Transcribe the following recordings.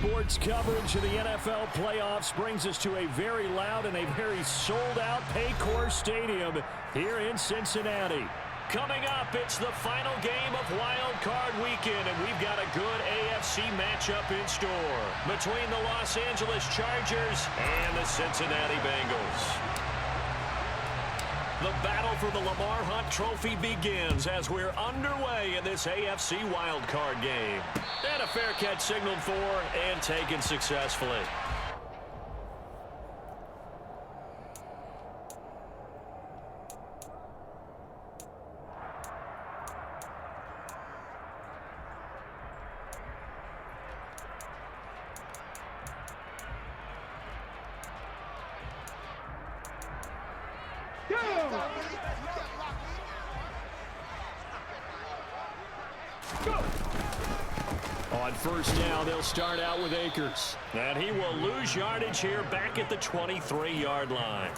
Sports coverage of the NFL playoffs brings us to a very loud and a very sold-out Paycor Stadium here in Cincinnati. Coming up, it's the final game of Wild Card Weekend, and we've got a good AFC matchup in store between the Los Angeles Chargers and the Cincinnati Bengals. The battle for the Lamar Hunt Trophy begins as we're underway in this AFC wildcard game. And a fair catch signaled for and taken successfully. On first down, they'll start out with Akers. And he will lose yardage here back at the 23-yard line.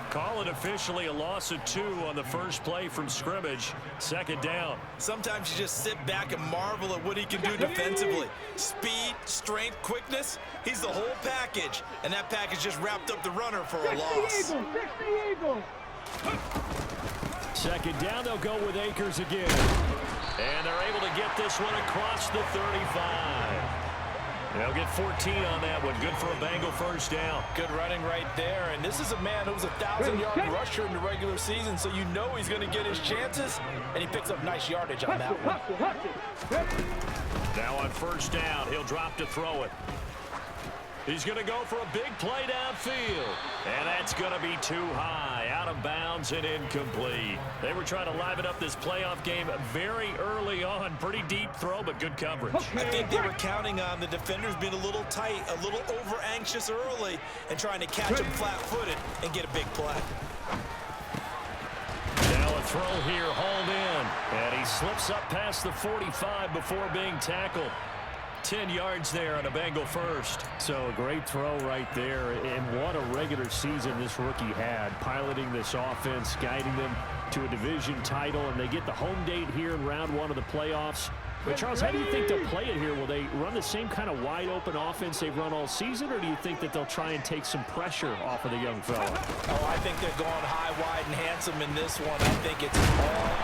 Call it officially a loss of 2 on the first play from scrimmage. Second down. Sometimes you just sit back and marvel at what he can do defensively. Speed, strength, quickness. He's the whole package. And that package just wrapped up the runner for a loss. Second down, they'll go with Akers again. And they're able to get this one across the 35. They'll get 14 on that one. Good for a Bengal first down. Good running right there. And this is a man who's a 1,000-yard rusher in the regular season, so you know he's going to get his chances, and he picks up nice yardage on that one. Now on first down, he'll drop to throw it. He's going to go for a big play downfield. And that's going to be too high, out of bounds and incomplete. They were trying to liven up this playoff game very early on. Pretty deep throw, but good coverage. I think they were counting on the defenders being a little tight, a little over-anxious early, and trying to catch him flat-footed and get a big play. Now a throw here, hauled in. And he slips up past the 45 before being tackled. 10 yards there on a Bengal first. So a great throw right there, and what a regular season this rookie had, piloting this offense, guiding them to a division title, and they get the home date here in round 1 of the playoffs. But Charles, how do you think they'll play it here? Will they run the same kind of wide-open offense they've run all season, or do you think that they'll try and take some pressure off of the young fella? Oh, I think they're going high, wide, and handsome in this one. I think it's all out,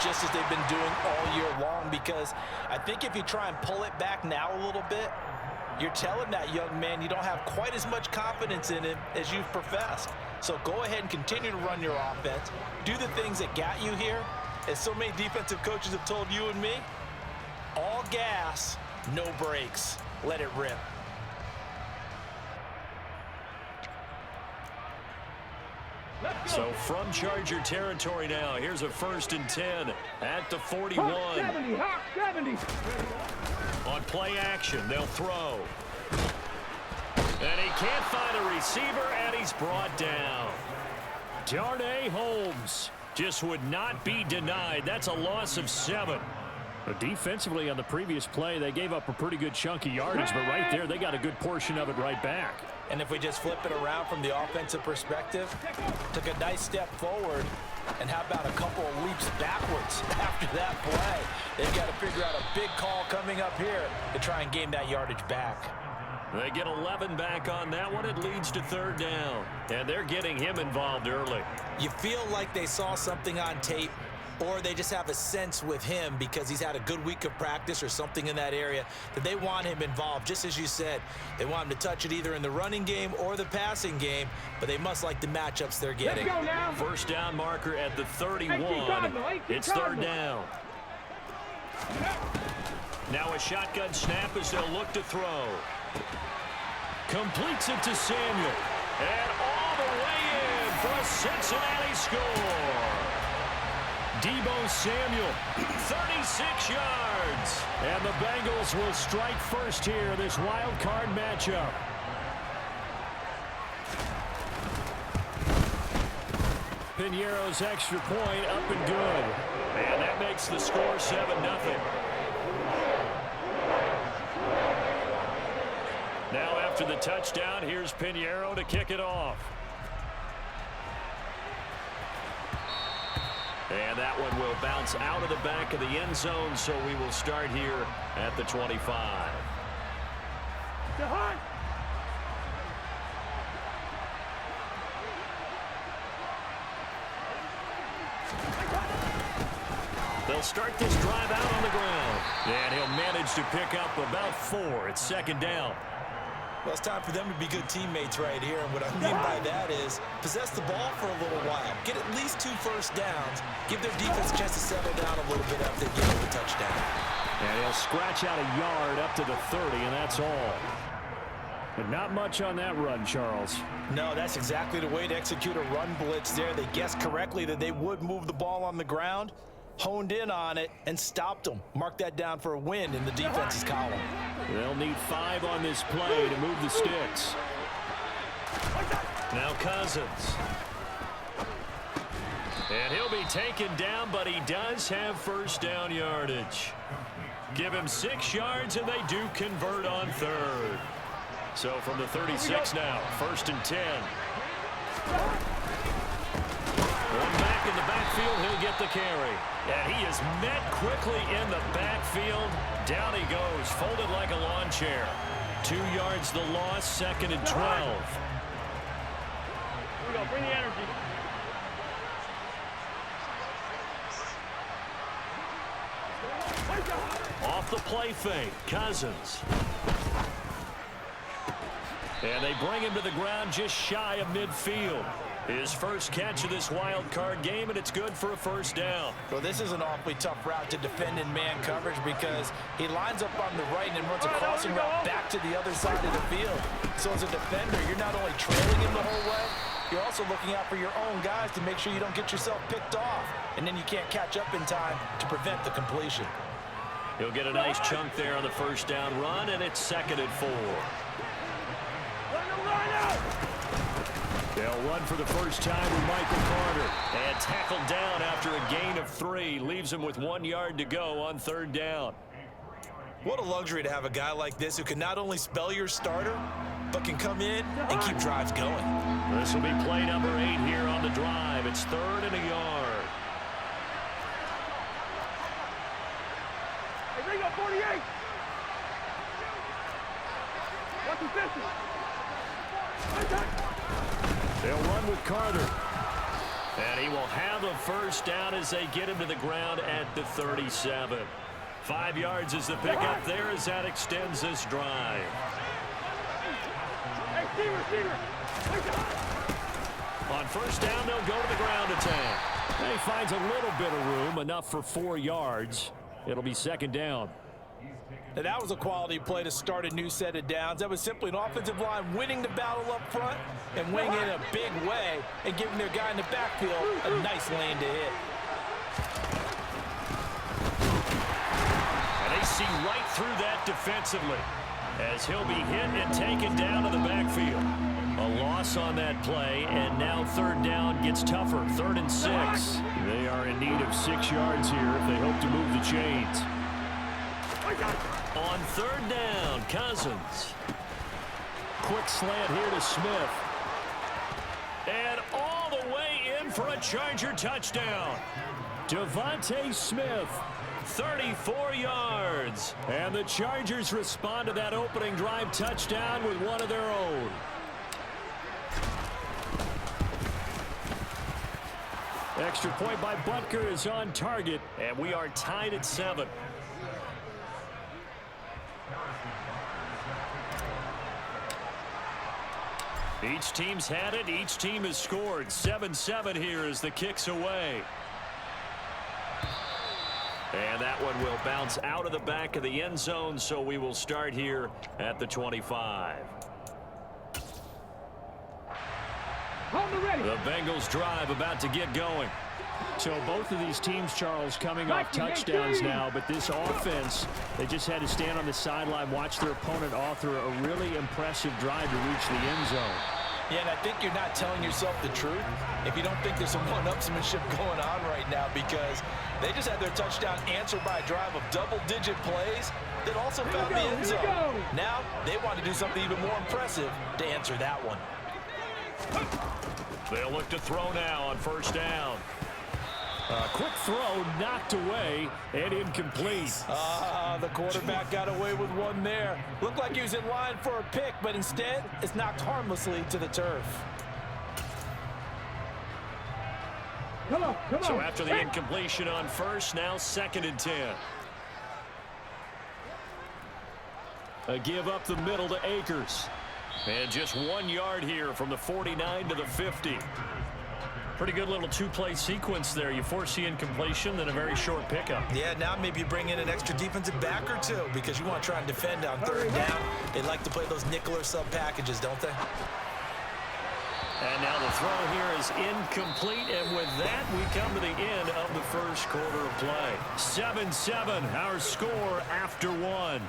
just as they've been doing all year long, because I think if you try and pull it back now a little bit, you're telling that young man you don't have quite as much confidence in him as you've professed. So go ahead and continue to run your offense. Do the things that got you here. As so many defensive coaches have told you and me, all gas, no brakes. Let it rip. So from Charger territory now, here's a 1st and 10 at the 41. 70. On play action, they'll throw. And he can't find a receiver, and he's brought down. Darnay Holmes just would not be denied. That's a loss of 7. But defensively on the previous play, they gave up a pretty good chunk of yardage, but right there, they got a good portion of it right back. And if we just flip it around from the offensive perspective, took a nice step forward, and how about a couple of leaps backwards after that play? They've got to figure out a big call coming up here to try and gain that yardage back. They get 11 back on that one. It leads to 3rd down, and they're getting him involved early. You feel like they saw something on tape, or they just have a sense with him because he's had a good week of practice or something in that area that they want him involved. Just as you said, they want him to touch it either in the running game or the passing game, but they must like the matchups they're getting. Let's go now. First down marker at the 31. It's 3rd down. Now a shotgun snap as they'll look to throw. Completes it to Samuel. And all the way in for a Cincinnati score. Deebo Samuel, 36 yards. And the Bengals will strike first here, this wild card matchup. Piñeiro's extra point up and good. And that makes the score 7-0. Now after the touchdown, here's Piñeiro to kick it off. And that one will bounce out of the back of the end zone, so we will start here at the 25. They'll start this drive out on the ground. And he'll manage to pick up about 4. It's second down. Well, it's time for them to be good teammates right here. And what I mean by that is possess the ball for a little while. Get at least 2 first downs. Give their defense a chance to settle down a little bit after they get the touchdown. And he'll scratch out a yard up to the 30, and that's all. But not much on that run, Charles. No, that's exactly the way to execute a run blitz there. They guessed correctly that they would move the ball on the ground, honed in on it, and stopped them. Mark that down for a win in the defense's column. They'll need 5 on this play to move the sticks. Now Cousins. And he'll be taken down, but he does have first down yardage. Give him 6 yards, and they do convert on 3rd. So from the 36 now, 1st and 10. One back in the backfield, he'll get the carry. And he is met quickly in the backfield. Down he goes, folded like a lawn chair. 2 yards the loss, 2nd and 12. Here we go, bring the energy. Off the play fake, Cousins. And they bring him to the ground just shy of midfield. His first catch of this wild card game, and it's good for a first down. Well, this is an awfully tough route to defend in man coverage because he lines up on the right and then runs a crossing route back to the other side of the field. So as a defender, you're not only trailing him the whole way, you're also looking out for your own guys to make sure you don't get yourself picked off. And then you can't catch up in time to prevent the completion. He'll get a nice chunk there on the first down run, and it's 2nd and 4. They'll run for the first time with Michael Carter. And tackled down after a gain of 3. Leaves him with 1 yard to go on 3rd down. What a luxury to have a guy like this who can not only spell your starter, but can come in and keep drives going. This will be play number 8 here on the drive. It's 3rd and a yard. Hey, bring up 48. What's the distance? They'll run with Carter. And he will have a first down as they get him to the ground at the 37. 5 yards is the pickup there as that extends this drive. Hey, receiver. On first down, they'll go to the ground attack. And he finds a little bit of room, enough for 4 yards. It'll be 2nd down. Now that was a quality play to start a new set of downs. That was simply an offensive line winning the battle up front and winning in a big way and giving their guy in the backfield a nice lane to hit. And they see right through that defensively as he'll be hit and taken down to the backfield. A loss on that play, and now 3rd down gets tougher. 3rd and 6. They are in need of 6 yards here if they hope to move the chains. On 3rd down, Cousins. Quick slant here to Smith. And all the way in for a Charger touchdown. Devontae Smith, 34 yards. And the Chargers respond to that opening drive touchdown with one of their own. Extra point by Butker is on target, and we are tied at 7. Each team's had it. Each team has scored. 7-7 here as the kick's away. And that one will bounce out of the back of the end zone, so we will start here at the 25. The Bengals drive about to get going. So both of these teams, Charles, coming off touchdowns now, but this offense, they just had to stand on the sideline, watch their opponent author a really impressive drive to reach the end zone. Yeah, and I think you're not telling yourself the truth if you don't think there's some one-upsmanship going on right now, because they just had their touchdown answered by a drive of double-digit plays that also found the end zone. Now they want to do something even more impressive to answer that one. They'll look to throw now on first down. Quick throw, knocked away, and incomplete. The quarterback got away with one there. Looked like he was in line for a pick, but instead, it's knocked harmlessly to the turf. Come on. So after the incompletion on first, now 2nd and 10. A give up the middle to Akers. And just 1 yard here from the 49 to the 50. Pretty good little two-play sequence there. You force the incompletion, then a very short pickup. Yeah, now maybe you bring in an extra defensive back or two because you want to try and defend on 3rd down. They like to play those nickel or sub packages, don't they? And now the throw here is incomplete, and with that, we come to the end of the first quarter of play. 7-7, our score after 1.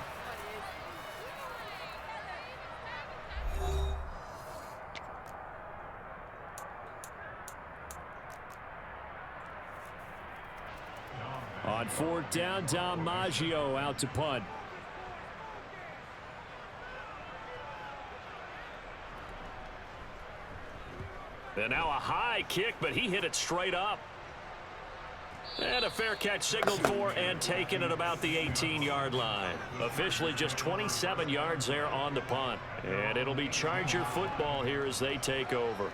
On 4th down, Dom Maggio out to punt. And now a high kick, but he hit it straight up. And a fair catch signaled for and taken at about the 18-yard line. Officially just 27 yards there on the punt. And it'll be Charger football here as they take over.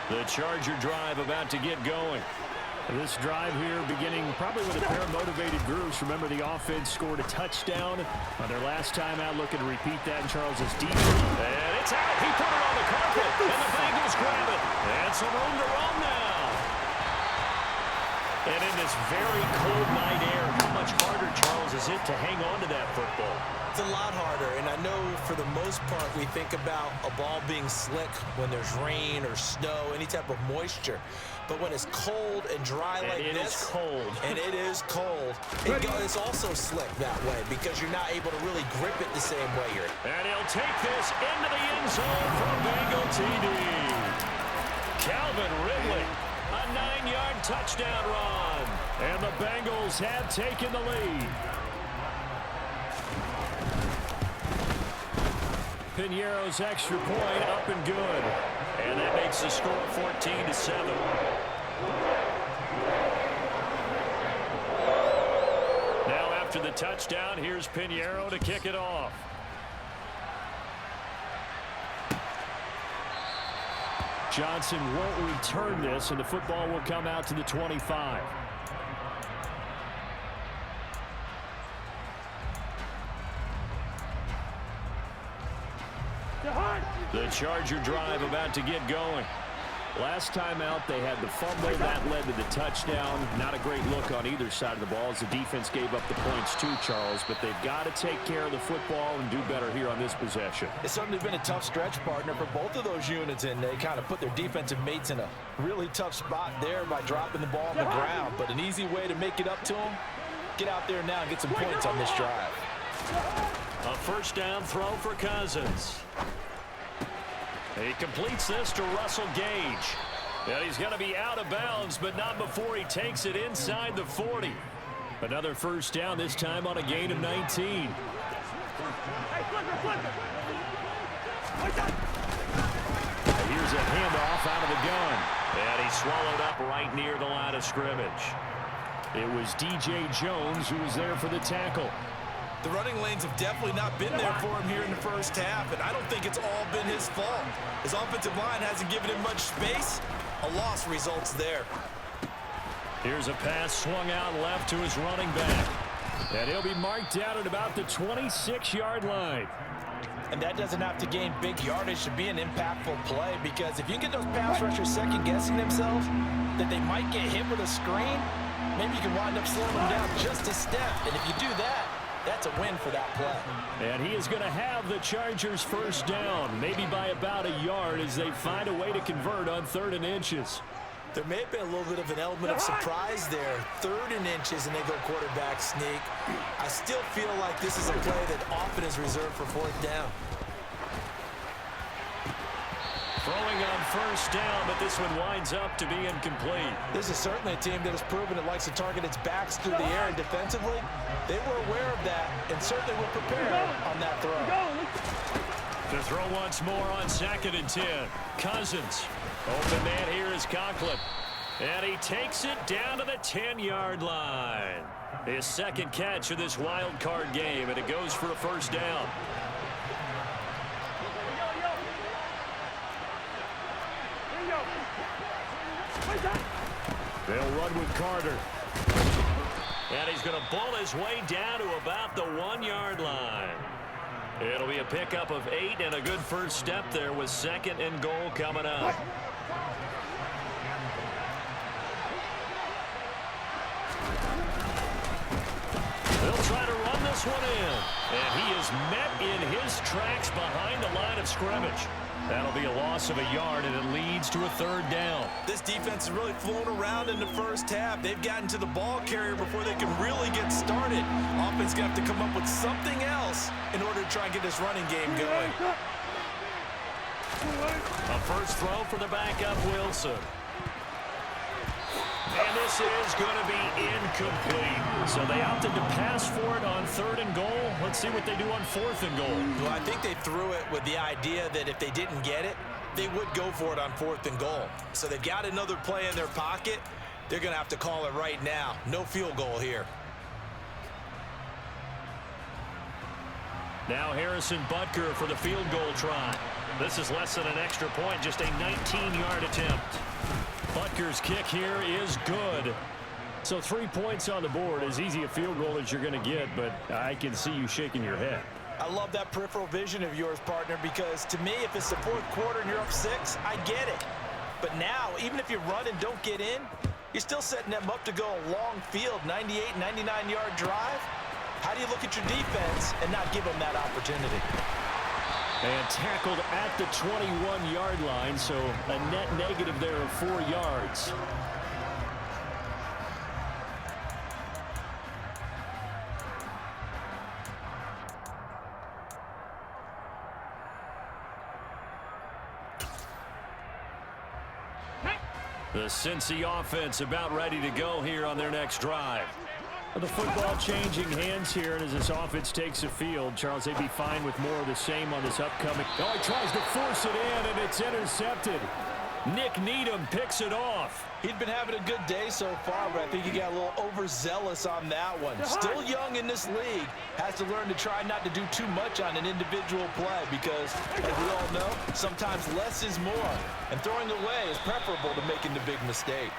The Charger drive about to get going. This drive here beginning probably with a pair of motivated groups. Remember, the offense scored a touchdown on their last time out. Looking to repeat that in Charles's defense. And it's out. He put it on the carpet. And the Bengals grab it. And some room to run now. And in this very cold night air, how much harder, Charles, is it to hang on to that football? It's a lot harder, and I know for the most part we think about a ball being slick when there's rain or snow, any type of moisture. But when it's cold and dry like this, it is cold. And it is cold, it's also slick that way because you're not able to really grip it the same way here. And he'll take this into the end zone from Bengal TD. Calvin Ridley, a 9-yard touchdown run. And the Bengals have taken the lead. Piñeiro's extra point up and good. And that makes the score 14-7. Now after the touchdown, here's Piñeiro to kick it off. Johnson won't return this, and the football will come out to the 25. The Charger drive about to get going. Last time out, they had the fumble. That led to the touchdown. Not a great look on either side of the ball as the defense gave up the points too, Charles. But they've got to take care of the football and do better here on this possession. It's certainly been a tough stretch, partner, for both of those units, and they kind of put their defensive mates in a really tough spot there by dropping the ball on the ground. But an easy way to make it up to them, get out there now and get some points on this drive. A first down throw for Cousins. He completes this to Russell Gage. And he's going to be out of bounds, but not before he takes it inside the 40. Another first down, this time on a gain of 19. Hey, flipper. Here's a handoff out of the gun. And he swallowed up right near the line of scrimmage. It was DJ Jones who was there for the tackle. The running lanes have definitely not been there for him here in the first half, and I don't think it's all been his fault. His offensive line hasn't given him much space. A loss results there. Here's a pass swung out left to his running back. And he'll be marked down at about the 26-yard line. And that doesn't have to gain big yardage to be an impactful play, because if you get those pass rushers second-guessing themselves that they might get hit with a screen, maybe you can wind up slowing them down just a step. And if you do that, that's a win for that play. And he is going to have the Chargers first down, maybe by about a yard as they find a way to convert on 3rd and inches. There may have been a little bit of an element of surprise there. 3rd and inches, and they go quarterback sneak. I still feel like this is a play that often is reserved for 4th down. Throwing on first down, but this one winds up to be incomplete. This is certainly a team that has proven it likes to target its backs through the air, and defensively, they were aware of that and certainly were prepared on that throw. To throw once more on 2nd and 10. Cousins. Open man here is Conklin. And he takes it down to the 10-yard line. His second catch of this wild card game, and it goes for a first down. They'll run with Carter. And he's going to bull his way down to about the 1-yard line. It'll be a pickup of 8 and a good first step there with 2nd and goal coming up. They'll try to run this one in. And he is met in his tracks behind the line of scrimmage. That'll be a loss of a yard, and it leads to a 3rd down. This defense has really flown around in the first half. They've gotten to the ball carrier before they can really get started. Offense going to have to come up with something else in order to try and get this running game going. A first throw for the backup, Wilson. And this is going to be incomplete. So they opted to pass for it on 3rd and goal. Let's see what they do on 4th and goal. Well, I think they threw it with the idea that if they didn't get it, they would go for it on 4th and goal. So they've got another play in their pocket. They're going to have to call it right now. No field goal here. Now Harrison Butker for the field goal try. This is less than an extra point, just a 19-yard attempt. Butker's kick here is good. So 3 points on the board, as easy a field goal as you're going to get, but I can see you shaking your head. I love that peripheral vision of yours, partner, because to me, if it's the 4th quarter and you're up 6, I get it. But now, even if you run and don't get in, you're still setting them up to go a long field, 98, 99-yard drive. How do you look at your defense and not give them that opportunity? And tackled at the 21-yard line, so a net negative there of 4 yards. The Cincy offense about ready to go here on their next drive. The football changing hands here, and as this offense takes the field, Charles, they'd be fine with more of the same on this upcoming. Oh, he tries to force it in, and it's intercepted. Nick Needham picks it off. He'd been having a good day so far, but I think he got a little overzealous on that one. Still young in this league. Has to learn to try not to do too much on an individual play because, as we all know, sometimes less is more. And throwing away is preferable to making the big mistake.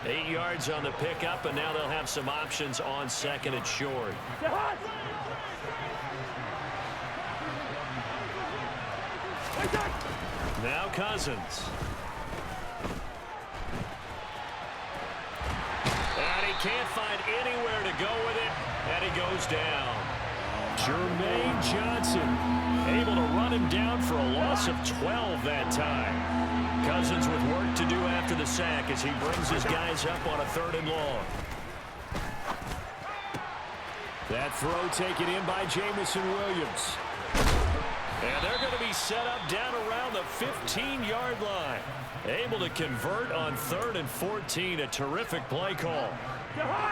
8 yards on the pickup, and now they'll have some options on 2nd and short. Now Cousins. And he can't find anywhere to go with it, and he goes down. Jermaine Johnson able to run him down for a loss of 12 that time. Cousins with work to do after the sack as he brings his guys up on a 3rd and long. That throw taken in by Jamison Williams. And they're going to be set up down around the 15-yard line. Able to convert on 3rd and 14. A terrific play call.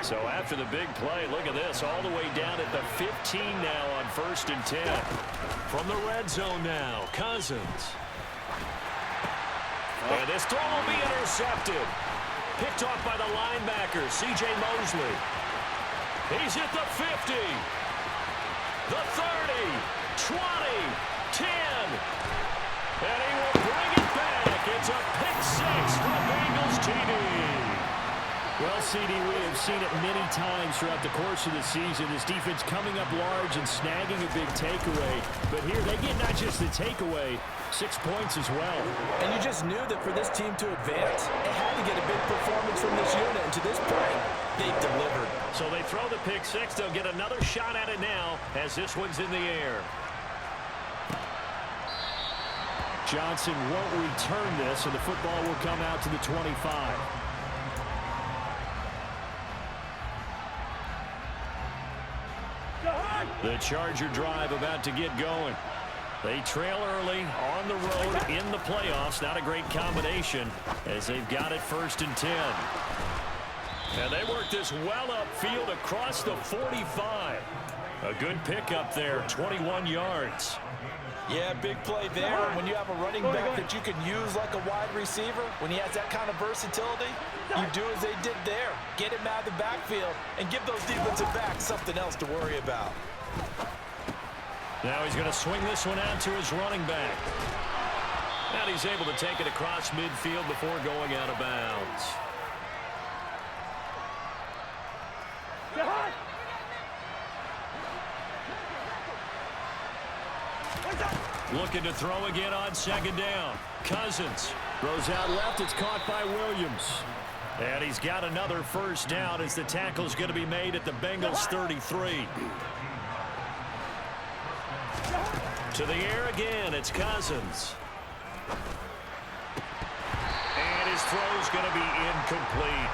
So after the big play, look at this. All the way down at the 15 now on 1st and 10. From the red zone now, Cousins. And this throw will be intercepted. Picked off by the linebacker, C.J. Mosley. He's at the 50. The 30. 20. 10. And he will bring it back. It's a pick 6 for Bengals TD. Well, CD, we have seen it many times throughout the course of the season. This defense coming up large and snagging a big takeaway. But here they get not just the takeaway, 6 points as well. And you just knew that for this team to advance, it had to get a big performance from this unit. And to this point, they've delivered. So they throw the pick 6. They'll get another shot at it now as this one's in the air. Johnson won't return this, and the football will come out to the 25. The Charger drive about to get going. They trail early on the road in the playoffs. Not a great combination as they've got it 1st and 10. And they work this well upfield across the 45. A good pickup there, 21 yards. Yeah, big play there. And when you have a running back that you can use like a wide receiver, when he has that kind of versatility, you do as they did there. Get him out of the backfield and give those defensive backs something else to worry about. Now he's going to swing this one out to his running back. And he's able to take it across midfield before going out of bounds. Looking to throw again on 2nd down. Cousins throws out left. It's caught by Williams. And he's got another 1st down as the tackle's going to be made at the Bengals 33. To the air again, it's Cousins. And his throw's going to be incomplete.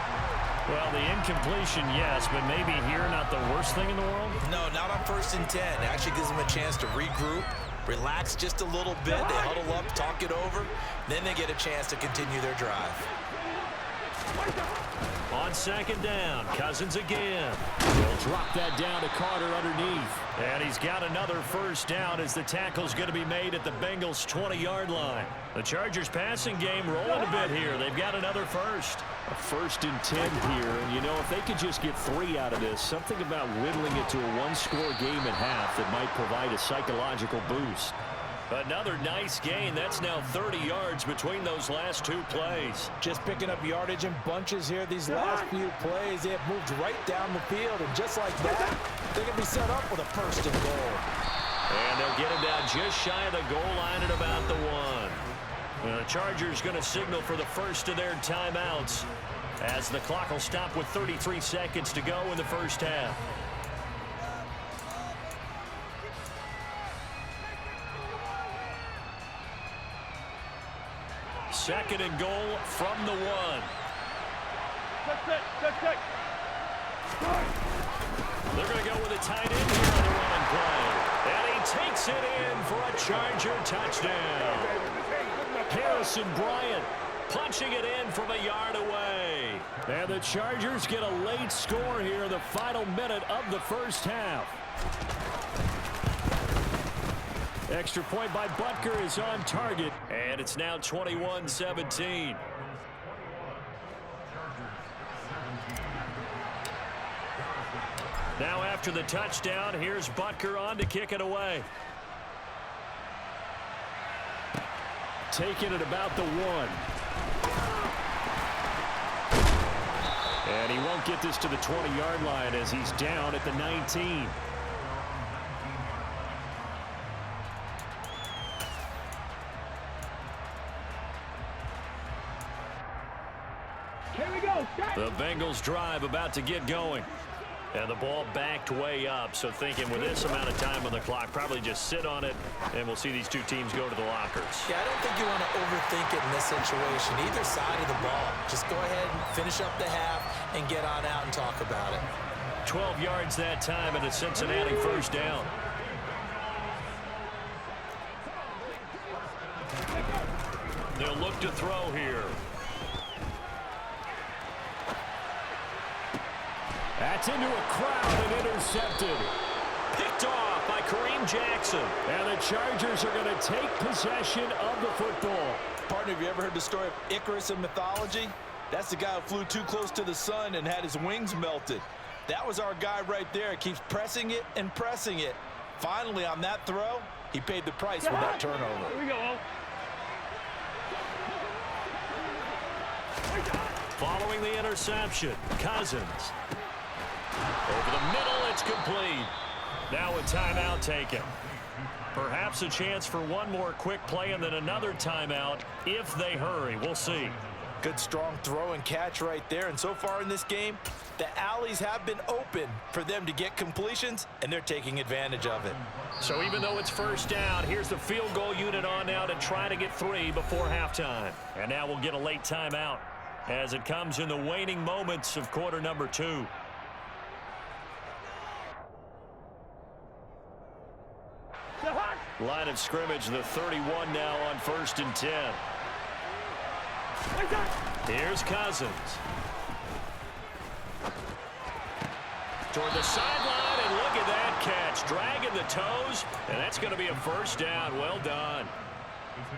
Well, the incompletion, yes, but maybe here not the worst thing in the world? No, not on 1st and 10. It actually gives them a chance to regroup, relax just a little bit. They huddle up, talk it over. Then they get a chance to continue their drive. On 2nd down, Cousins again. He'll drop that down to Carter underneath. And he's got another 1st down as the tackle's going to be made at the Bengals' 20-yard line. The Chargers passing game rolling a bit here. They've got another 1st. A 1st and 10 here. And, you know, if they could just get 3 out of this, something about whittling it to a 1-score game at half that might provide a psychological boost. Another nice gain. That's now 30 yards between those last 2 plays. Just picking up yardage in bunches here. These last few plays, they have moved right down the field. And just like that, they're going to be set up with a 1st and goal. And they'll get him down just shy of the goal line at about the 1. The Chargers going to signal for the 1st of their timeouts as the clock will stop with 33 seconds to go in the 1st half. Second and goal from the 1. They're going to go with a tight end here on the running play. And he takes it in for a Charger touchdown. Harrison Bryant punching it in from a yard away. And the Chargers get a late score here in the final minute of the 1st half. Extra point by Butker is on target. And it's now 21-17. Now after the touchdown, here's Butker on to kick it away. Taking it about the 1. And he won't get this to the 20-yard line as he's down at the 19. The Bengals drive about to get going. And the ball backed way up, so thinking with this amount of time on the clock, probably just sit on it, and we'll see these 2 teams go to the lockers. Yeah, I don't think you want to overthink it in this situation. Either side of the ball. Just go ahead and finish up the half and get on out and talk about it. 12 yards that time and a Cincinnati 1st down. They'll look to throw here. That's into a crowd and intercepted. Picked off by Kareem Jackson. And the Chargers are going to take possession of the football. Partner, have you ever heard the story of Icarus in mythology? That's the guy who flew too close to the sun and had his wings melted. That was our guy right there. Keeps pressing it and pressing it. Finally, on that throw, he paid the price with that turnover. Here we go. Following the interception, Cousins. Over the middle, it's complete. Now a timeout taken. Perhaps a chance for one more quick play and then another timeout if they hurry. We'll see. Good strong throw and catch right there. And so far in this game, the alleys have been open for them to get completions, and they're taking advantage of it. So even though it's 1st down, here's the field goal unit on now to try to get 3 before halftime. And now we'll get a late timeout as it comes in the waning moments of quarter number 2. Line of scrimmage, the 31 now on 1st and 10. Here's Cousins. Toward the sideline, and look at that catch. Dragging the toes, and that's going to be a first down. Well done.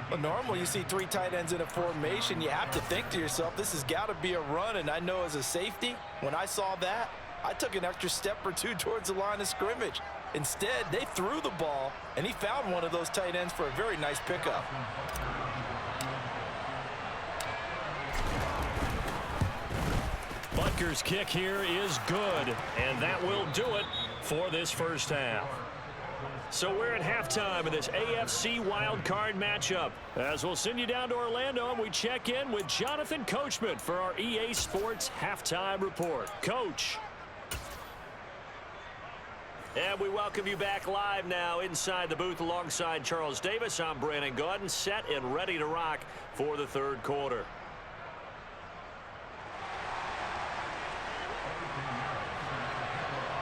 Well, normally you see 3 tight ends in a formation. You have to think to yourself, this has got to be a run. And I know as a safety, when I saw that, I took an extra step or 2 towards the line of scrimmage. Instead, they threw the ball, and he found one of those tight ends for a very nice pickup. Butker's kick here is good, and that will do it for this first half. So we're at halftime in this AFC wildcard matchup. As we'll send you down to Orlando, and we check in with Jonathan Coachman for our EA Sports Halftime Report. Coach. And we welcome you back live now inside the booth alongside Charles Davis. I'm Brandon Gaudin, set and ready to rock for the third quarter.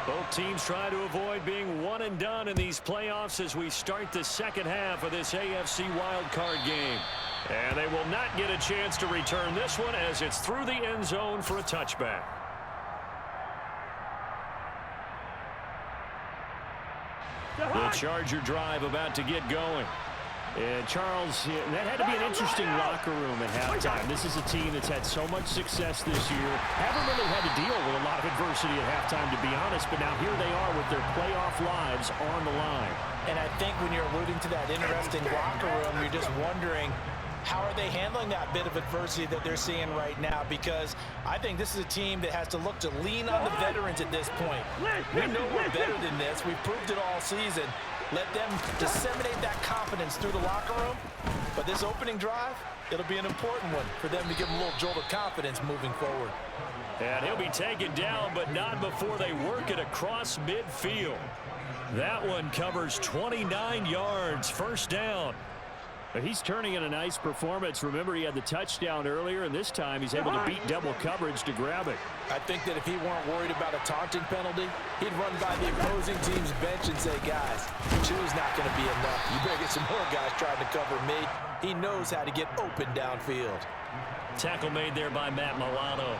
Both teams try to avoid being one and done in these playoffs as we start the second half of this AFC wildcard game. And they will not get a chance to return this one as it's through the end zone for a touchback. The Charger drive about to get going. And Charles, that had to be an interesting locker room at halftime. This is a team that's had so much success this year. Haven't really had to deal with a lot of adversity at halftime, to be honest. But now here they are with their playoff lives on the line. And I think when you're alluding to that interesting locker room, you're just wondering, how are they handling that bit of adversity that they're seeing right now? Because I think this is a team that has to look to lean on the veterans at this point. We know we're better than this. We've proved it all season. Let them disseminate that confidence through the locker room. But this opening drive, it'll be an important one for them to give them a little jolt of confidence moving forward. And he'll be taken down, but not before they work it across midfield. That one covers 29 yards, first down. He's turning in a nice performance. Remember, he had the touchdown earlier, and this time he's able to beat double coverage to grab it. I think that if he weren't worried about a taunting penalty, he'd run by the opposing team's bench and say, guys, two's not going to be enough. You better get some more guys trying to cover me. He knows how to get open downfield. Tackle made there by Matt Milano.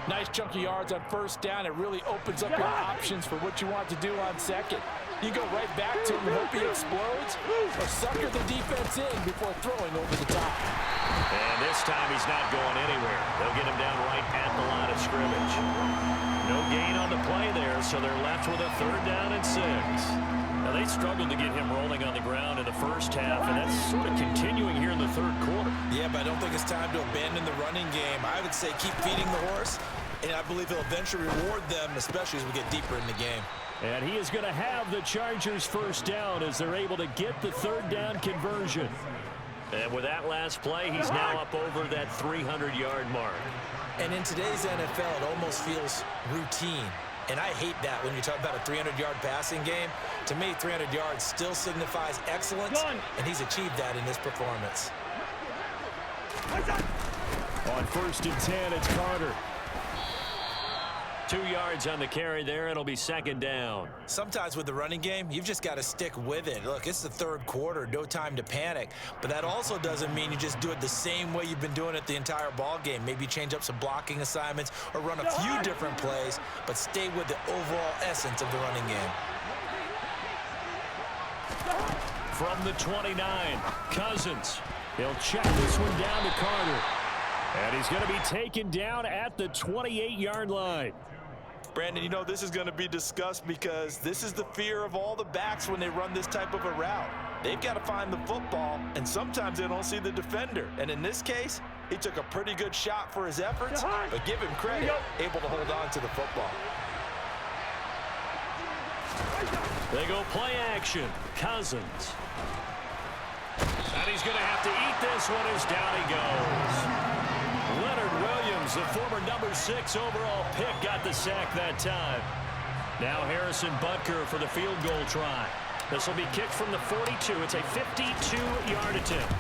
Nice chunky yards on first down. It really opens up your options for what you want to do on second. You go right back to him and hope he explodes, or sucker the defense in before throwing over the top. And this time he's not going anywhere. They'll get him down right at the line of scrimmage. No gain on the play there, so they're left with a 3rd down and 6. Now, they struggled to get him rolling on the ground in the first half, and that's sort of continuing here in the third quarter. Yeah, but I don't think it's time to abandon the running game. I would say keep feeding the horse, and I believe he'll eventually reward them, especially as we get deeper in the game. And he is going to have the Chargers first down as they're able to get the 3rd down conversion. And with that last play, he's now up over that 300-yard mark. And in today's NFL, it almost feels routine. And I hate that when you talk about a 300-yard passing game. To me, 300 yards still signifies excellence, and he's achieved that in this performance. On 1st and 10, it's Carter. 2 yards on the carry there. It'll be 2nd down. Sometimes with the running game, you've just got to stick with it. Look, it's the third quarter, no time to panic. But that also doesn't mean you just do it the same way you've been doing it the entire ball game. Maybe change up some blocking assignments or run a few different plays, but stay with the overall essence of the running game. From the 29, Cousins. He'll check this one down to Carter. And he's going to be taken down at the 28-yard line. Brandon, you know, this is going to be discussed because this is the fear of all the backs when they run this type of a route. They've got to find the football, and sometimes they don't see the defender. And in this case, he took a pretty good shot for his efforts, but give him credit, able to hold on to the football. They go play action. Cousins. And he's going to have to eat this one as down he goes. Leonard Williams, the former number 6 overall pick, got the sack that time. Now Harrison Butker for the field goal try. This will be kicked from the 42. It's a 52-yard attempt.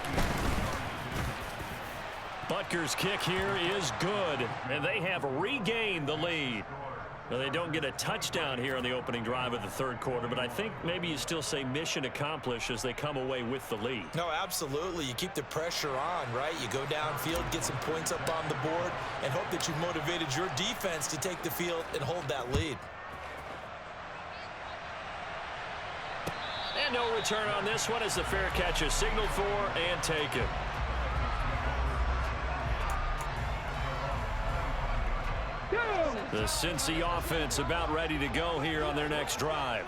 Butker's kick here is good, and they have regained the lead. Well, they don't get a touchdown here on the opening drive of the third quarter, but I think maybe you still say mission accomplished as they come away with the lead. No, absolutely. You keep the pressure on, right? You go downfield, get some points up on the board, and hope that you've motivated your defense to take the field and hold that lead. And no return on this one as the fair catch is signaled for and taken. The Cincy offense about ready to go here on their next drive.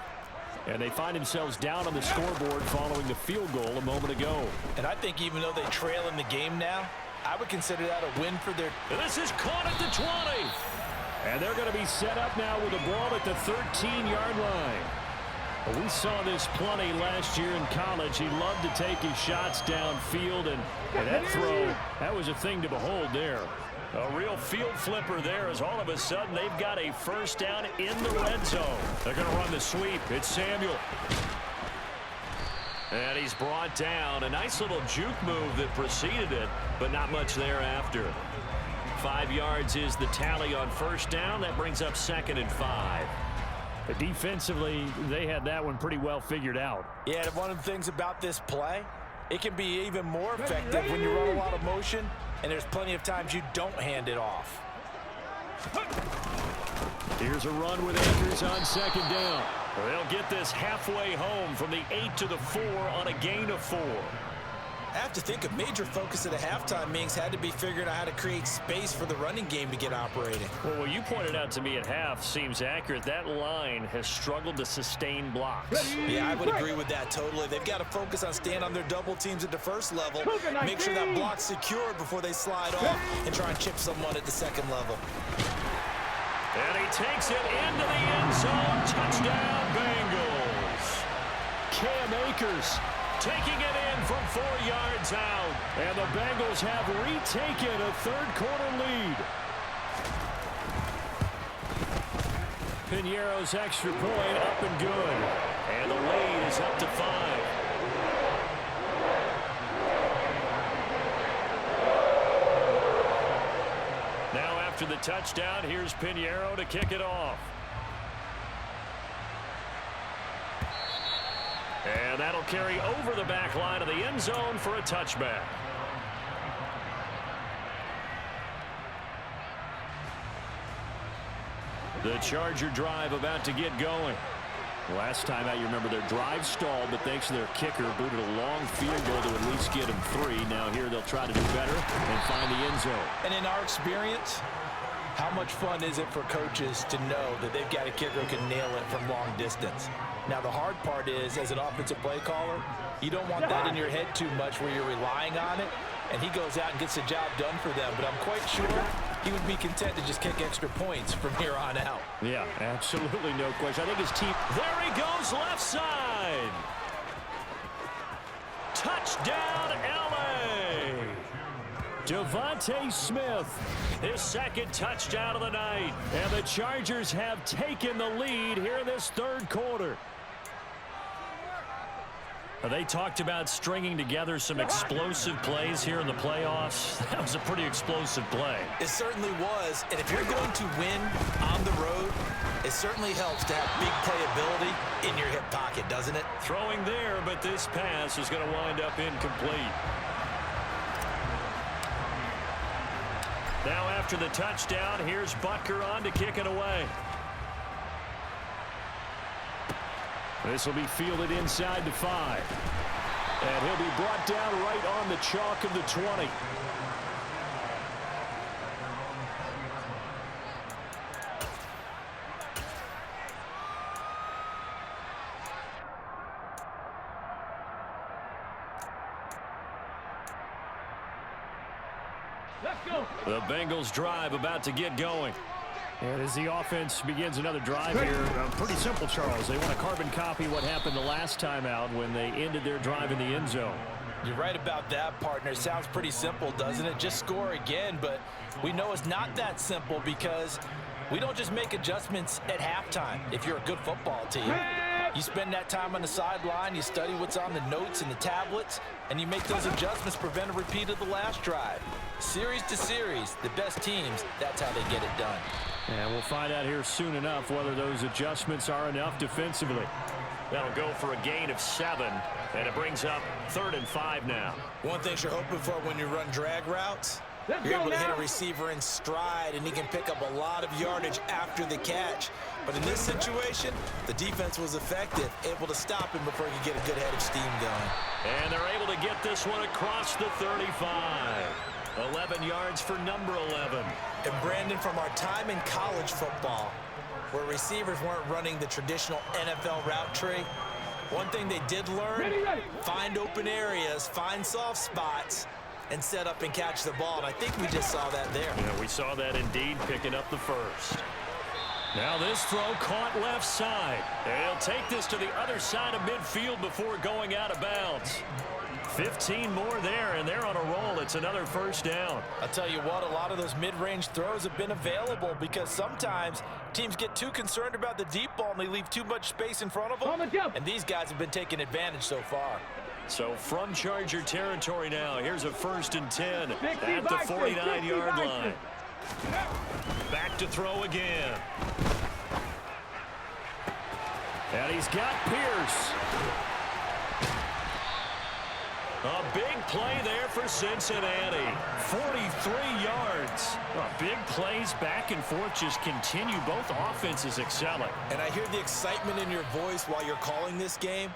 And they find themselves down on the scoreboard following the field goal a moment ago. And I think even though they trail in the game now, I would consider that a win for their... This is caught at the 20. And they're going to be set up now with the ball at the 13-yard line. We saw this plenty last year in college. He loved to take his shots downfield, and that throw, that was a thing to behold there. A real field flipper there as all of a sudden they've got a first down in the red zone. They're going to run the sweep. It's Samuel. And he's brought down. A nice little juke move that preceded it, but not much thereafter. 5 yards is the tally on first down. That brings up 2nd and 5. But defensively, they had that one pretty well figured out. Yeah, and one of the things about this play, it can be even more effective when you run a lot of motion, and there's plenty of times you don't hand it off. Here's a run with Andrews on 2nd down. They'll get this halfway home from the 8 to the 4 on a gain of 4. I have to think a major focus at a halftime meetings had to be figuring out how to create space for the running game to get operating. Well, what you pointed out to me at half seems accurate. That line has struggled to sustain blocks. Yeah, I would agree with that totally. They've got to focus on staying on their double teams at the first level, make sure that block's secured before they slide off and try and chip someone at the second level. And he takes it into the end zone. Touchdown, Bengals. Cam Akers taking it in from 4 yards out. And the Bengals have retaken a third-quarter lead. Piñeiro's extra point up and good. And the lead is up to 5. Now after the touchdown, here's Piñeiro to kick it off. And that'll carry over the back line of the end zone for a touchback. The Charger drive about to get going. Last time out, you remember their drive stalled, but thanks to their kicker, booted a long field goal to at least get them 3. Now here they'll try to do better and find the end zone. And in our experience, how much fun is it for coaches to know that they've got a kicker who can nail it from long distance? Now, the hard part is, as an offensive play caller, you don't want that in your head too much where you're relying on it, and he goes out and gets the job done for them. But I'm quite sure he would be content to just kick extra points from here on out. Yeah, absolutely no question. I think his team... There he goes, left side. Touchdown, L.A. Devontae Smith, his 2nd touchdown of the night. And the Chargers have taken the lead here in this third quarter. They talked about stringing together some explosive plays here in the playoffs. That was a pretty explosive play. It certainly was. And if you're going to win on the road, it certainly helps to have big playability in your hip pocket, doesn't it? Throwing there, but this pass is going to wind up incomplete. Now after the touchdown, here's Butker on to kick it away. This will be fielded inside the 5. And he'll be brought down right on the chalk of the 20. Let's go. The Bengals drive about to get going. And as the offense begins another drive here, pretty simple, Charles. They want to carbon copy what happened the last time out when they ended their drive in the end zone. You're right about that, partner. Sounds pretty simple, doesn't it? Just score again, but we know it's not that simple because we don't just make adjustments at halftime. If you're a good football team, you spend that time on the sideline, you study what's on the notes and the tablets, and you make those adjustments, prevent a repeat of the last drive. Series to series, the best teams, that's how they get it done. And we'll find out here soon enough whether those adjustments are enough defensively. That'll go for a gain of 7, and it brings up 3rd and 5 now. One thing you're hoping for when you run drag routes, you're able to hit a receiver in stride, and he can pick up a lot of yardage after the catch. But in this situation, the defense was effective, able to stop him before he could get a good head of steam going. And they're able to get this one across the 35. 11 yards for number 11. And Brandon, from our time in college football, where receivers weren't running the traditional NFL route tree, one thing they did learn, find open areas, find soft spots, and set up and catch the ball. And I think we just saw that there. Yeah, we saw that indeed, picking up the first. Now this throw caught left side. They'll take this to the other side of midfield before going out of bounds. 15 more there, and they're on a roll. It's another first down. I'll tell you what, a lot of those mid-range throws have been available because sometimes teams get too concerned about the deep ball and they leave too much space in front of them. And these guys have been taking advantage so far. So from Charger territory now, here's a 1st and 10 at the 49-yard line. Back to throw again. And he's got Pierce. A big play there for Cincinnati. 43 yards. Big plays back and forth just continue. Both offenses excelling. And I hear the excitement in your voice while you're calling this game.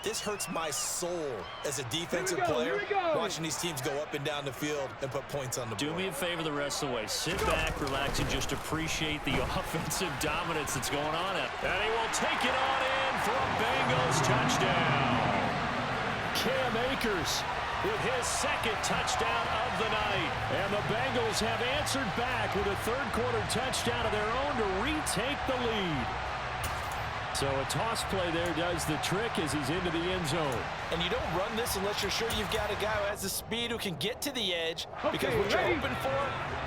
This hurts my soul as a defensive player, watching these teams go up and down the field and put points on the board. Do me a favor the rest of the way. Sit back, relax, and just appreciate the offensive dominance that's going on. And he will take it on in for a Bengals touchdown. Cam Akers with his 2nd touchdown of the night. And the Bengals have answered back with a 3rd quarter touchdown of their own to retake the lead. So a toss play there does the trick as he's into the end zone. And you don't run this unless you're sure you've got a guy who has the speed who can get to the edge, because what you're hoping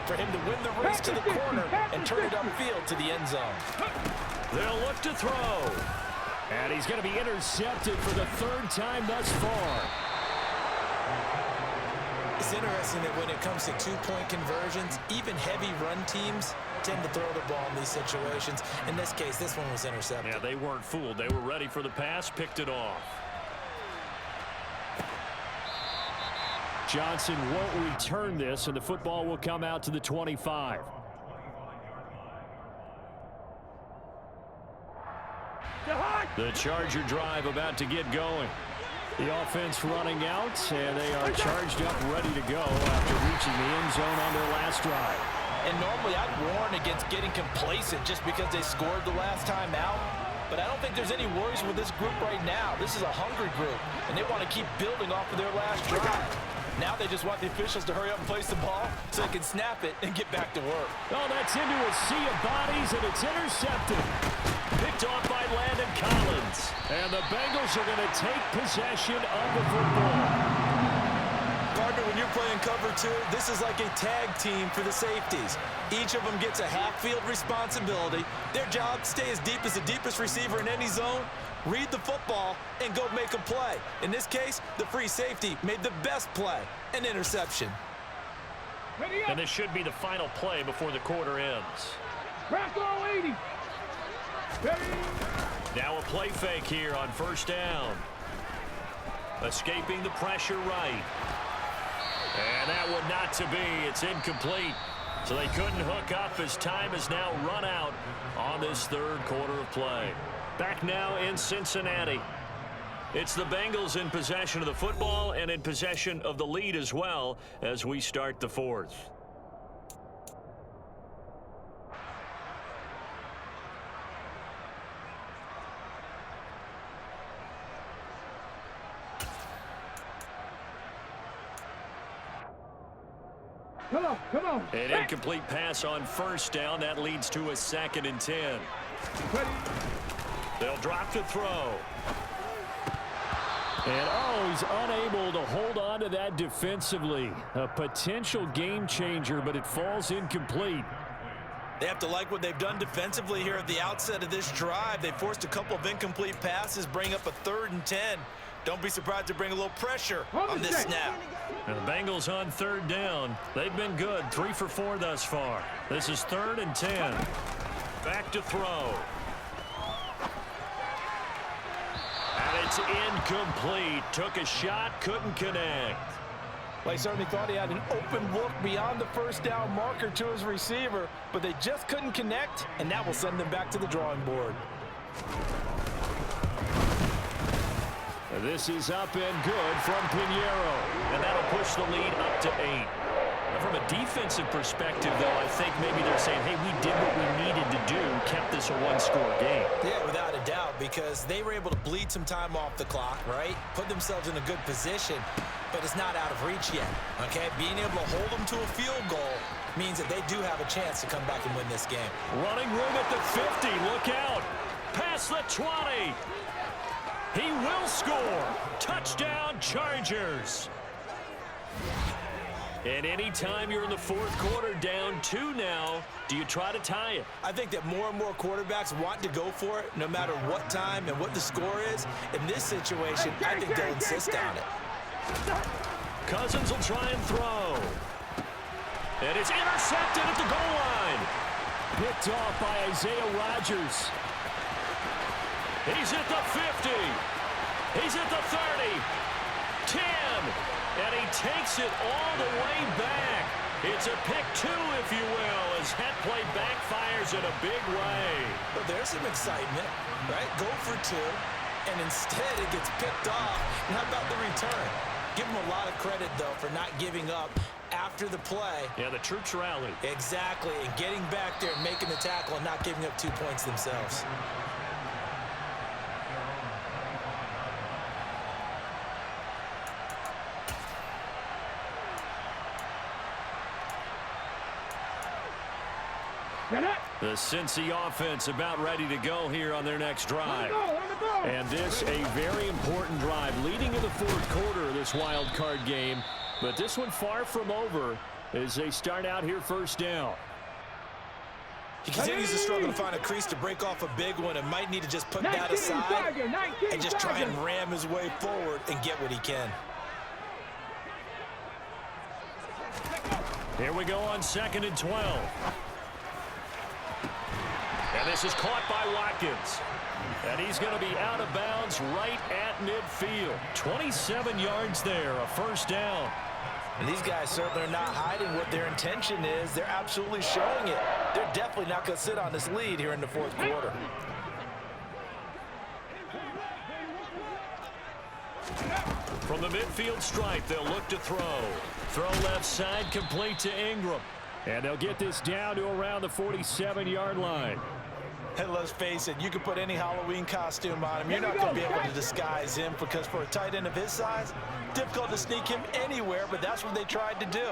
for him to win the race to the corner and turn it upfield to the end zone. They'll look to throw. And he's going to be intercepted for the 3rd time thus far. It's interesting that when it comes to 2-point conversions, even heavy run teams tend to throw the ball in these situations. In this case, this one was intercepted. Yeah, they weren't fooled. They were ready for the pass, picked it off. Johnson won't return this, and the football will come out to the 25. The Charger drive about to get going. The offense running out, and they are charged up, ready to go after reaching the end zone on their last drive. And normally I'd warn against getting complacent just because they scored the last time out. But I don't think there's any worries with this group right now. This is a hungry group, and they want to keep building off of their last drive. Now they just want the officials to hurry up and place the ball so they can snap it and get back to work. Oh, that's into a sea of bodies, and it's intercepted. Picked off by Landon Collins. And the Bengals are going to take possession of the football. Gardner, when you're playing cover 2, this is like a tag team for the safeties. Each of them gets a half-field responsibility. Their job, stay as deep as the deepest receiver in any zone, read the football, and go make a play. In this case, the free safety made the best play, an interception. And this should be the final play before the quarter ends. Bracco 80. Now a play fake here on 1st down. Escaping the pressure right. And that one not to be. It's incomplete. So they couldn't hook up as time is now run out on this 3rd quarter of play. Back now in Cincinnati. It's the Bengals in possession of the football and in possession of the lead as well as we start the 4th. Come on. An incomplete pass on 1st down. That leads to a 2nd and 10. They'll drop to throw. And, he's unable to hold on to that defensively. A potential game changer, but it falls incomplete. They have to like what they've done defensively here at the outset of this drive. They forced a couple of incomplete passes, bring up a 3rd and 10. Don't be surprised to bring a little pressure on this snap. And the Bengals on 3rd down. They've been good, 3 for 4 thus far. This is 3rd and 10. Back to throw. And it's incomplete. Took a shot, couldn't connect. Well, he certainly thought he had an open look beyond the 1st down marker to his receiver, but they just couldn't connect, and that will send them back to the drawing board. This is up and good from Pinheiro, and that'll push the lead up to 8. From a defensive perspective, though, I think maybe they're saying, hey, we did what we needed to do, kept this a 1-score game. Yeah, without a doubt, because they were able to bleed some time off the clock, right? Put themselves in a good position, but it's not out of reach yet, okay? Being able to hold them to a field goal means that they do have a chance to come back and win this game. Running room at the 50. Look out. Past the 20. He will score. Touchdown, Chargers. And anytime you're in the 4th quarter, down 2 now, do you try to tie it? I think that more and more quarterbacks want to go for it no matter what time and what the score is. In this situation, I think they'll insist on it. Cousins will try and throw. And it's intercepted at the goal line. Picked off by Isaiah Rodgers. He's at the 50. He's at the 30. 10. And he takes it all the way back. It's a pick 2, if you will, as that play backfires in a big way. But there's some excitement, right? Go for 2, and instead it gets picked off. And how about the return? Give him a lot of credit, though, for not giving up after the play. Yeah, the troops rallied. Exactly, and getting back there and making the tackle and not giving up 2 points themselves. The Cincy offense about ready to go here on their next drive. And this a very important drive leading in the 4th quarter of this wild card game. But this one far from over as they start out here 1st down. He continues to struggle to find a crease to break off a big one and might need to just put that aside and just try and ram his way forward and get what he can. Here we go on 2nd and 12. And this is caught by Watkins. And he's going to be out of bounds right at midfield. 27 yards there, a 1st down. And these guys certainly are not hiding what their intention is. They're absolutely showing it. They're definitely not going to sit on this lead here in the 4th quarter. From the midfield stripe, they'll look to throw. Throw left side, complete to Ingram. And they'll get this down to around the 47-yard line. And let's face it, you can put any Halloween costume on him. You're not going to be able to disguise him because for a tight end of his size, difficult to sneak him anywhere, but that's what they tried to do.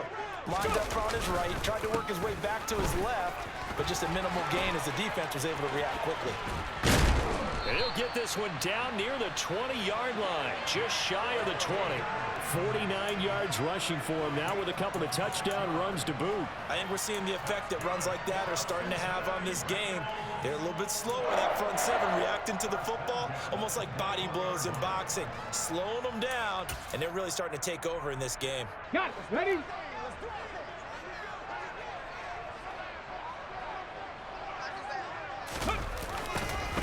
Lined up on his right, tried to work his way back to his left, but just a minimal gain as the defense was able to react quickly. And he'll get this one down near the 20-yard line, just shy of the 20. 49 yards rushing for him now with a couple of touchdown runs to boot. I think we're seeing the effect that runs like that are starting to have on this game. They're a little bit slower, that front 7, reacting to the football, almost like body blows in boxing, slowing them down, and they're really starting to take over in this game. Got it. Ready?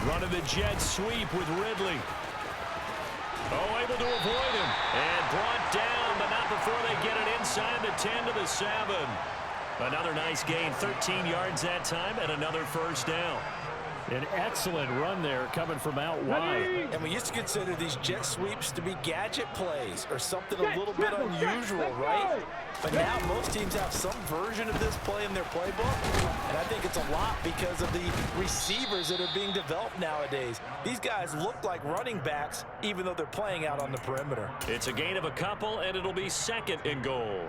Running the jet sweep with Ridley. Oh, able to avoid him. And brought down, but not before they get it inside the 10 to the 7. Another nice gain, 13 yards that time, and another 1st down. An excellent run there coming from out wide. And we used to consider these jet sweeps to be gadget plays or something a little bit unusual, right? But now most teams have some version of this play in their playbook, and I think it's a lot because of the receivers that are being developed nowadays. These guys look like running backs, even though they're playing out on the perimeter. It's a gain of a couple, and it'll be 2nd and goal.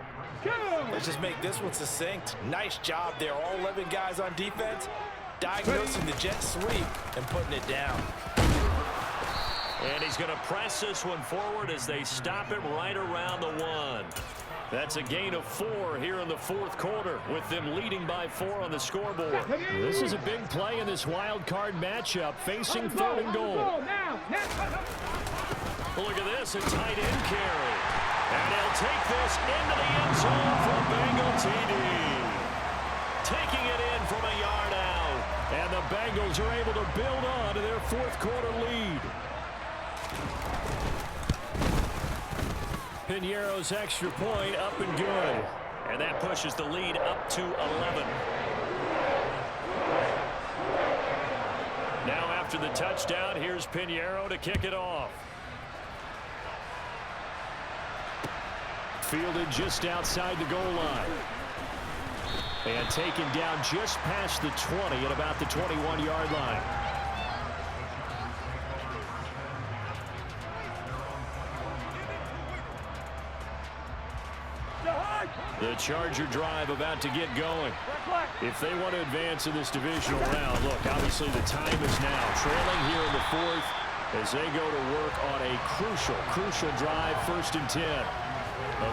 Let's just make this one succinct. Nice job there. All 11 guys on defense diagnosing the jet sweep and putting it down. And he's going to press this one forward as they stop him right around the 1. That's a gain of 4 here in the 4th quarter, with them leading by 4 on the scoreboard. This is a big play in this wild card matchup, facing 3rd and goal. Look at this, a tight end carry. And he'll take this into the end zone for a Bengal TD. Taking it in from a yard out. And the Bengals are able to build on to their fourth quarter lead. Piñeiro's extra point up and good. And that pushes the lead up to 11. Now after the touchdown, here's Piñeiro to kick it off. Fielded just outside the goal line. And taken down just past the 20 at about the 21-yard line. The Charger drive about to get going. If they want to advance in this divisional round, look, obviously the time is now. Trailing here in the fourth as they go to work on a crucial drive, 1st and 10.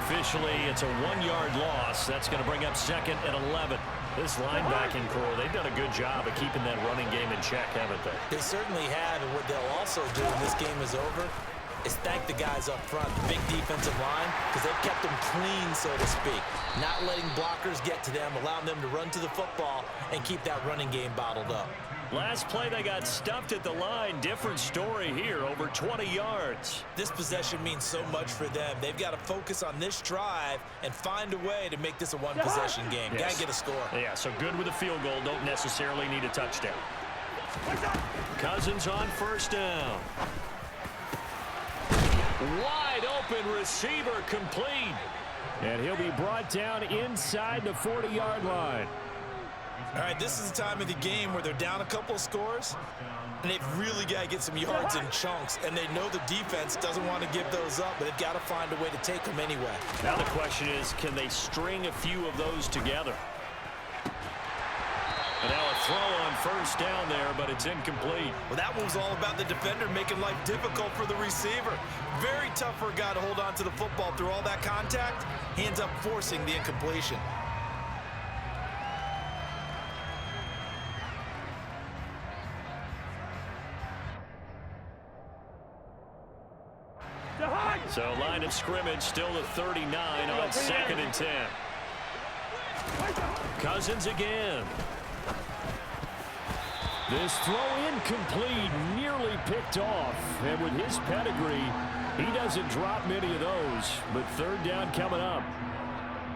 Officially, it's a 1-yard loss. That's going to bring up 2nd and 11. This linebacking core, they've done a good job of keeping that running game in check, haven't they? They certainly have, and what they'll also do when this game is over is thank the guys up front, the big defensive line, because they've kept them clean, so to speak. Not letting blockers get to them, allowing them to run to the football and keep that running game bottled up. Last play, they got stuffed at the line. Different story here, over 20 yards. This possession means so much for them. They've got to focus on this drive and find a way to make this a one-possession game. Yes. Got to get a score. Yeah, so good with a field goal. Don't necessarily need a touchdown. Cousins on 1st down. Wide open receiver complete. And he'll be brought down inside the 40-yard line. All right, this is the time of the game where they're down a couple of scores, and they've really got to get some yards in chunks, and they know the defense doesn't want to give those up, but they've got to find a way to take them anyway. Now the question is, can they string a few of those together? And now a throw on 1st down there, but it's incomplete. Well, that one was all about the defender making life difficult for the receiver. Very tough for a guy to hold on to the football through all that contact. He ends up forcing the incompletion. So line of scrimmage still the 39 on 2nd and 10. Cousins again. This throw incomplete, nearly picked off. And with his pedigree, he doesn't drop many of those. But 3rd down coming up.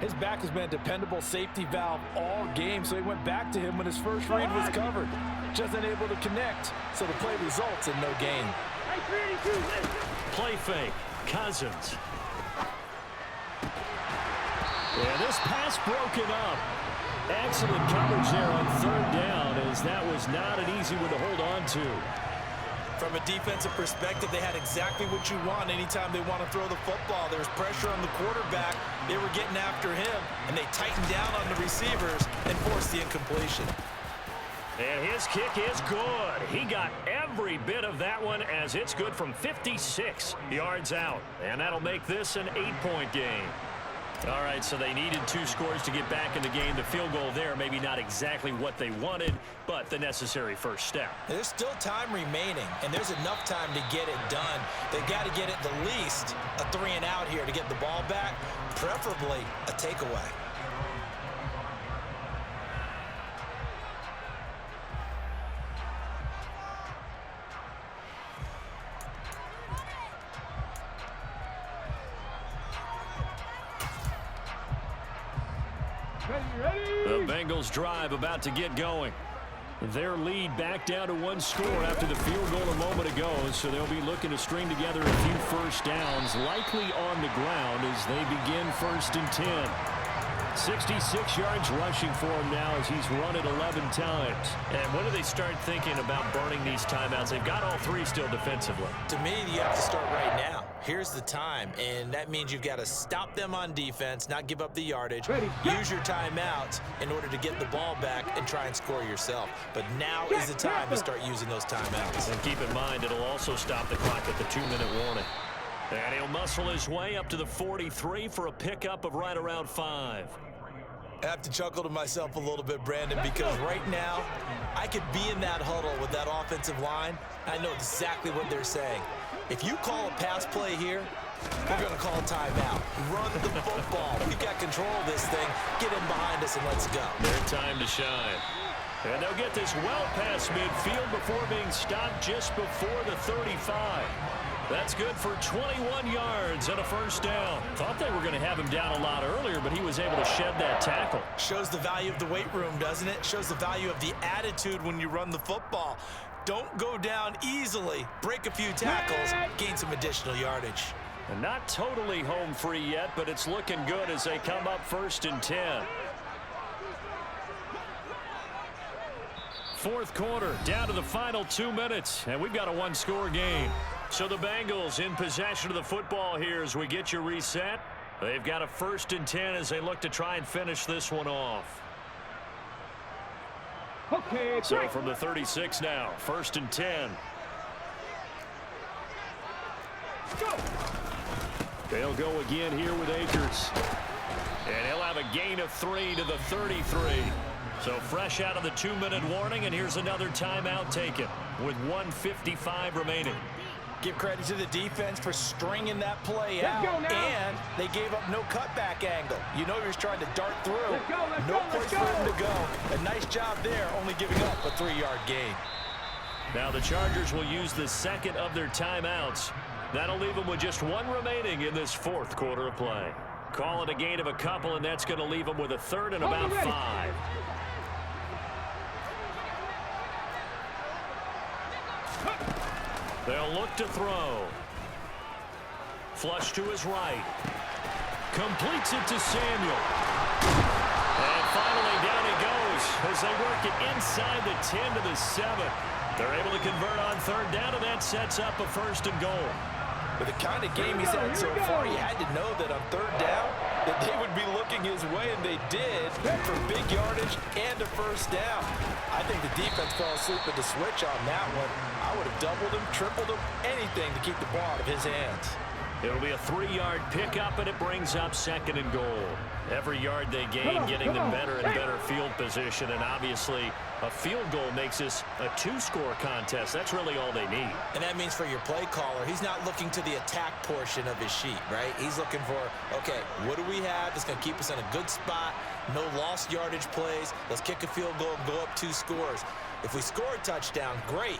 His back has been a dependable safety valve all game, so he went back to him when his first read was covered. Just unable to connect, so the play results in no gain. Play fake. Cousins. And this pass broken up. Excellent coverage there on 3rd down, as that was not an easy one to hold on to. From a defensive perspective, they had exactly what you want anytime they want to throw the football. There was pressure on the quarterback. They were getting after him, and they tightened down on the receivers and forced the incompletion. And his kick is good. He got every bit of that one, as it's good from 56 yards out. And that'll make this an 8-point game. All right, so they needed 2 scores to get back in the game. The field goal there, maybe not exactly what they wanted, but the necessary first step. There's still time remaining, and there's enough time to get it done. They've got to get at the least a 3-and-out here to get the ball back, preferably a takeaway. The Bengals drive about to get going. Their lead back down to 1 score after the field goal a moment ago, so they'll be looking to string together a few first downs, likely on the ground as they begin 1st and 10. 66 yards rushing for him now as he's run it 11 times. And when do they start thinking about burning these timeouts? They've got all 3 still defensively. To me, you have to start right now. Here's the time, and that means you've got to stop them on defense, not give up the yardage, use your timeouts in order to get the ball back and try and score yourself. But now is the time to start using those timeouts. And keep in mind, it'll also stop the clock at the 2-minute warning. And he'll muscle his way up to the 43 for a pickup of right around 5. I have to chuckle to myself a little bit, Brandon, because right now I could be in that huddle with that offensive line. I know exactly what they're saying. If you call a pass play here, we're going to call a timeout. Run the football. We've got control of this thing. Get in behind us and let's go. Their time to shine. And they'll get this well past midfield before being stopped just before the 35. That's good for 21 yards and a first down. Thought they were going to have him down a lot earlier, but he was able to shed that tackle. Shows the value of the weight room, doesn't it? Shows the value of the attitude when you run the football. Don't go down easily. Break a few tackles, gain some additional yardage. And not totally home free yet, but it's looking good as they come up 1st and 10. Fourth quarter, down to the final 2 minutes, and we've got a one-score game. So the Bengals in possession of the football here as we get you reset. They've got a 1st and 10 as they look to try and finish this one off. Okay, so from the 36 now, 1st and 10. Go. They'll go again here with Akers. And he'll have a gain of 3 to the 33. So fresh out of the 2-minute warning, and here's another timeout taken with 1:55 remaining. Give credit to the defense for stringing that play out, and they gave up no cutback angle. You know he was trying to dart through. No place for him to go. A nice job there, only giving up a 3-yard gain. Now the Chargers will use the second of their timeouts. That'll leave them with just one remaining in this fourth quarter of play. Call it a gain of a couple, and that's going to leave them with a 3rd and about 5. They'll look to throw. Flush to his right. Completes it to Samuel. And finally down he goes as they work it inside the 10 to the 7. They're able to convert on 3rd down, and that sets up a 1st and goal. With the kind of game he's had so far, you had to know that on 3rd down that they would be looking his way, and they did, for big yardage and a 1st down. I think the defense fell asleep at the switch on that one. I would have doubled him, tripled him, anything to keep the ball out of his hands. It'll be a 3-yard pickup, and it brings up 2nd and goal. Every yard they gain, getting them better and better field position, and obviously a field goal makes this a 2-score contest. That's really all they need. And that means for your play caller, he's not looking to the attack portion of his sheet, right? He's looking for, okay, what do we have that's going to keep us in a good spot? No lost yardage plays. Let's kick a field goal and go up 2 scores. If we score a touchdown, great,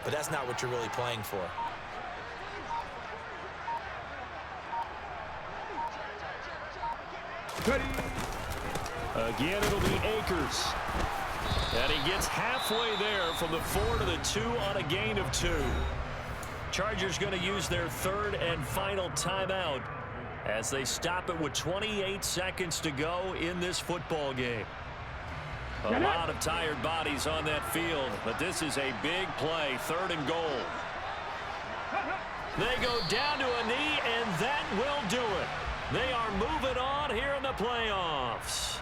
but that's not what you're really playing for. Again, it'll be Akers. And he gets halfway there from the 4 to the 2 on a gain of 2. Chargers going to use their 3rd and final timeout as they stop it with 28 seconds to go in this football game. A lot of tired bodies on that field, but this is a big play, 3rd and goal. They go down to a knee, and that will do it. They are moving on here in the playoffs.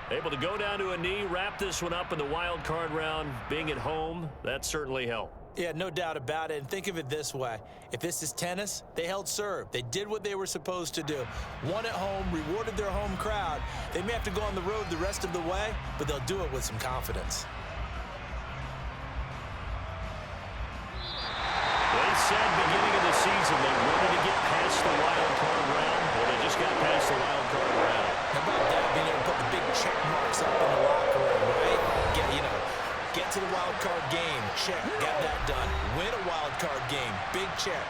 Able to go down to a knee, wrap this one up in the wild card round. Being at home, that certainly helped. Yeah, no doubt about it. And think of it this way. If this is tennis, they held serve. They did what they were supposed to do. Won at home, rewarded their home crowd. They may have to go on the road the rest of the way, but they'll do it with some confidence. They said beginning of the season they wanted to get past the wild card round. Well, they just got past the wild card round. How about that? Being able to put the big check marks up in the locker room, right? Get to the wild card game. Check. Got that done. Win a wild card game. Big check.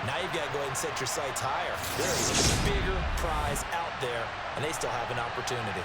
Now you've got to go ahead and set your sights higher. There is a bigger prize out there, and they still have an opportunity.